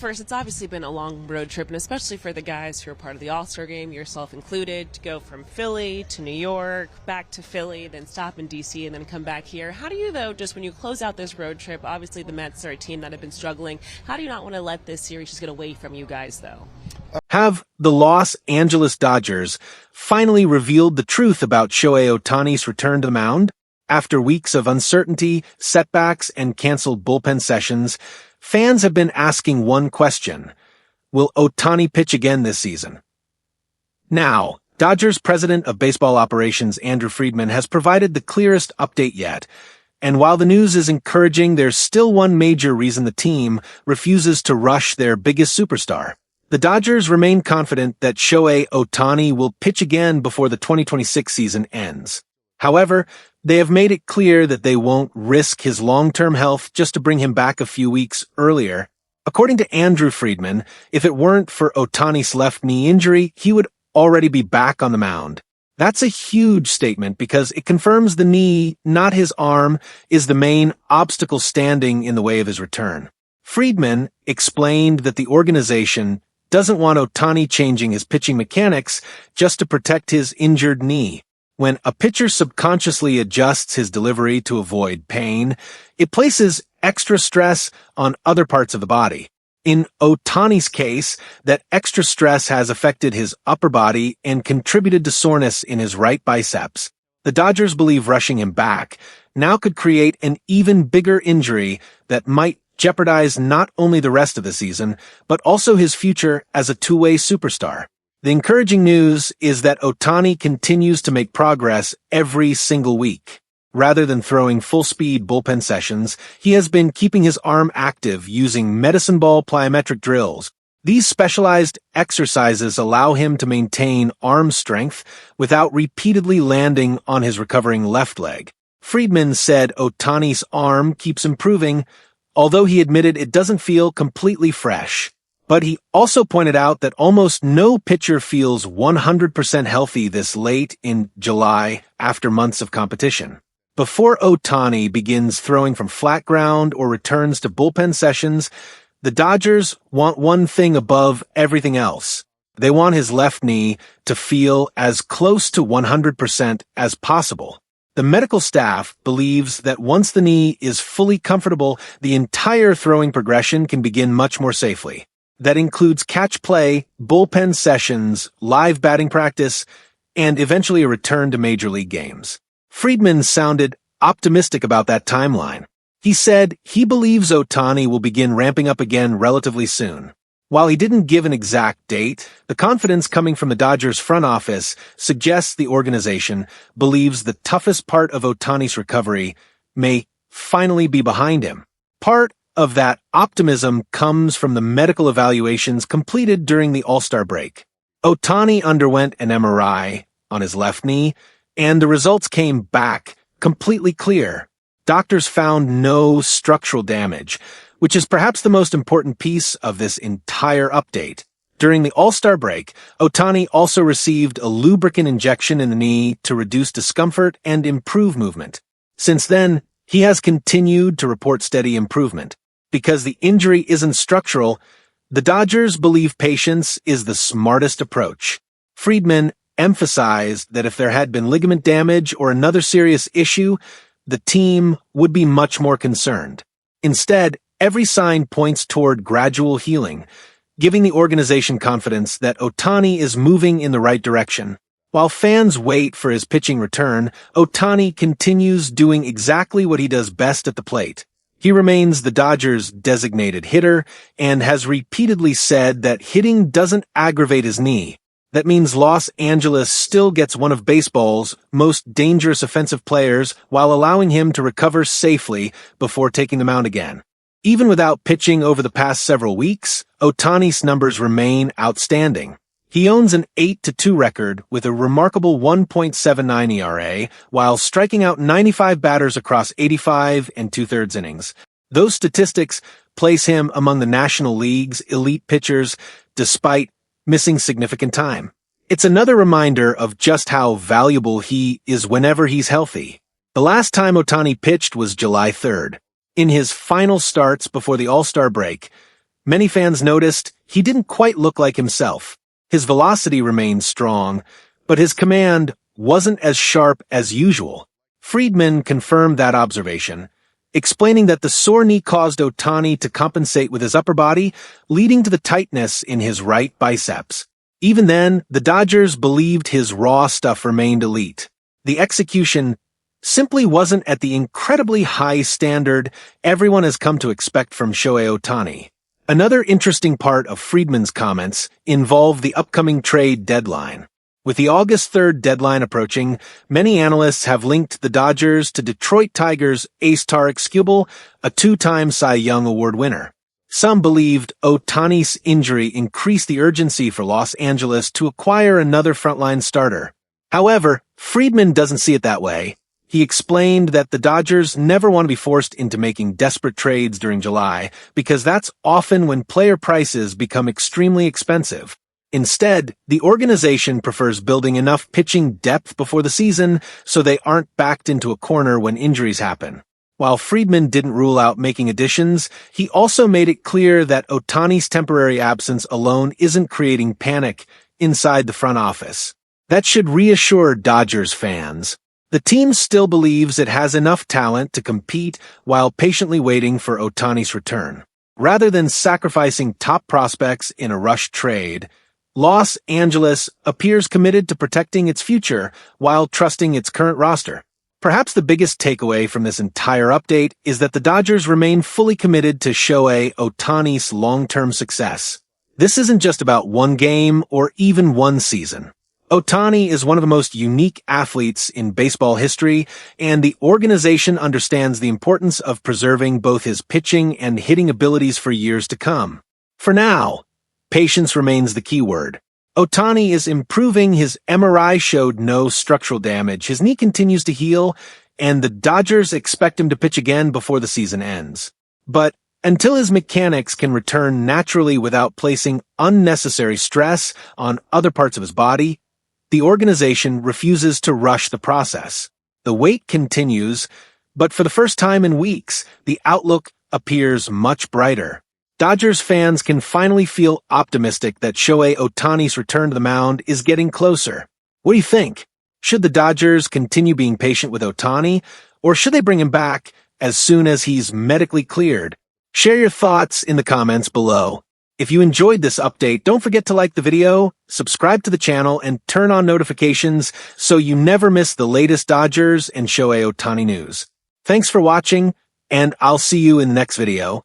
First, it's obviously been a long road trip, and especially for the guys who are part of the All-Star game, yourself included, to go from Philly to New York, back to Philly, then stop in D.C., and then come back here. How do you, though, just when you close out this road trip, obviously the Mets are a team that have been struggling, how do you not want to let this series just get away from you guys, though? Have the Los Angeles Dodgers finally revealed the truth about Shohei Ohtani's return to the mound? After weeks of uncertainty, setbacks, and canceled bullpen sessions, fans have been asking one question: will Ohtani pitch again this season? Now, Dodgers President of Baseball Operations Andrew Friedman has provided the clearest update yet. And while the news is encouraging, there's still one major reason the team refuses to rush their biggest superstar. The Dodgers remain confident that Shohei Ohtani will pitch again before the 2026 season ends. However, they have made it clear that they won't risk his long-term health just to bring him back a few weeks earlier. According to Andrew Friedman, if it weren't for Ohtani's left knee injury, he would already be back on the mound. That's a huge statement because it confirms the knee, not his arm, is the main obstacle standing in the way of his return. Friedman explained that the organization doesn't want Ohtani changing his pitching mechanics just to protect his injured knee. When a pitcher subconsciously adjusts his delivery to avoid pain, it places extra stress on other parts of the body. In Ohtani's case, that extra stress has affected his upper body and contributed to soreness in his right biceps. The Dodgers believe rushing him back now could create an even bigger injury that might jeopardize not only the rest of the season, but also his future as a two-way superstar. The encouraging news is that Ohtani continues to make progress every single week. Rather than throwing full-speed bullpen sessions, he has been keeping his arm active using medicine ball plyometric drills. These specialized exercises allow him to maintain arm strength without repeatedly landing on his recovering left leg. Friedman said Ohtani's arm keeps improving, although he admitted it doesn't feel completely fresh. But he also pointed out that almost no pitcher feels 100% healthy this late in July after months of competition. Before Ohtani begins throwing from flat ground or returns to bullpen sessions, the Dodgers want one thing above everything else. They want his left knee to feel as close to 100% as possible. The medical staff believes that once the knee is fully comfortable, the entire throwing progression can begin much more safely. That includes catch play, bullpen sessions, live batting practice, and eventually a return to major league games. Friedman sounded optimistic about that timeline. He said he believes Ohtani will begin ramping up again relatively soon. While he didn't give an exact date, the confidence coming from the Dodgers front office suggests the organization believes the toughest part of Ohtani's recovery may finally be behind him. Part of that optimism comes from the medical evaluations completed during the All-Star break. Ohtani underwent an MRI on his left knee, and the results came back completely clear. Doctors found no structural damage, which is perhaps the most important piece of this entire update. During the All-Star break, Ohtani also received a lubricant injection in the knee to reduce discomfort and improve movement. Since then, he has continued to report steady improvement. Because the injury isn't structural, the Dodgers believe patience is the smartest approach. Friedman emphasized that if there had been ligament damage or another serious issue, the team would be much more concerned. Instead, every sign points toward gradual healing, giving the organization confidence that Ohtani is moving in the right direction. While fans wait for his pitching return, Ohtani continues doing exactly what he does best at the plate. He remains the Dodgers' designated hitter and has repeatedly said that hitting doesn't aggravate his knee. That means Los Angeles still gets one of baseball's most dangerous offensive players while allowing him to recover safely before taking the mound again. Even without pitching over the past several weeks, Ohtani's numbers remain outstanding. He owns an 8-2 record with a remarkable 1.79 ERA while striking out 95 batters across 85 and 2/3 innings. Those statistics place him among the National League's elite pitchers despite missing significant time. It's another reminder of just how valuable he is whenever he's healthy. The last time Ohtani pitched was July 3rd. In his final starts before the All-Star break, Many fans noticed he didn't quite look like himself. His velocity remained strong, but his command wasn't as sharp as usual. Friedman confirmed that observation, explaining that the sore knee caused Ohtani to compensate with his upper body, leading to the tightness in his right biceps. Even then, the Dodgers believed his raw stuff remained elite. The execution simply wasn't at the incredibly high standard everyone has come to expect from Shohei Ohtani. Another interesting part of Friedman's comments involved the upcoming trade deadline. With the August 3rd deadline approaching, many analysts have linked the Dodgers to Detroit Tigers' ace Tarik Skubal, a two-time Cy Young Award winner. Some believed Ohtani's injury increased the urgency for Los Angeles to acquire another frontline starter. However, Friedman doesn't see it that way. He explained that the Dodgers never want to be forced into making desperate trades during July, because that's often when player prices become extremely expensive. Instead, the organization prefers building enough pitching depth before the season so they aren't backed into a corner when injuries happen. While Friedman didn't rule out making additions, he also made it clear that Ohtani's temporary absence alone isn't creating panic inside the front office. That should reassure Dodgers fans. The team still believes it has enough talent to compete while patiently waiting for Ohtani's return. Rather than sacrificing top prospects in a rushed trade, Los Angeles appears committed to protecting its future while trusting its current roster. Perhaps the biggest takeaway from this entire update is that the Dodgers remain fully committed to Shohei Ohtani's long-term success. This isn't just about one game or even one season. Ohtani is one of the most unique athletes in baseball history, and the organization understands the importance of preserving both his pitching and hitting abilities for years to come. For now, patience remains the key word. Ohtani is improving. His MRI showed no structural damage. His knee continues to heal, and the Dodgers expect him to pitch again before the season ends. But until his mechanics can return naturally without placing unnecessary stress on other parts of his body, the organization refuses to rush the process. The wait continues, but for the first time in weeks, the outlook appears much brighter. Dodgers fans can finally feel optimistic that Shohei Ohtani's return to the mound is getting closer. What do you think? Should the Dodgers continue being patient with Ohtani, or should they bring him back as soon as he's medically cleared? Share your thoughts in the comments below. If you enjoyed this update, don't forget to like the video, subscribe to the channel, and turn on notifications so you never miss the latest Dodgers and Shohei Ohtani news. Thanks for watching, and I'll see you in the next video.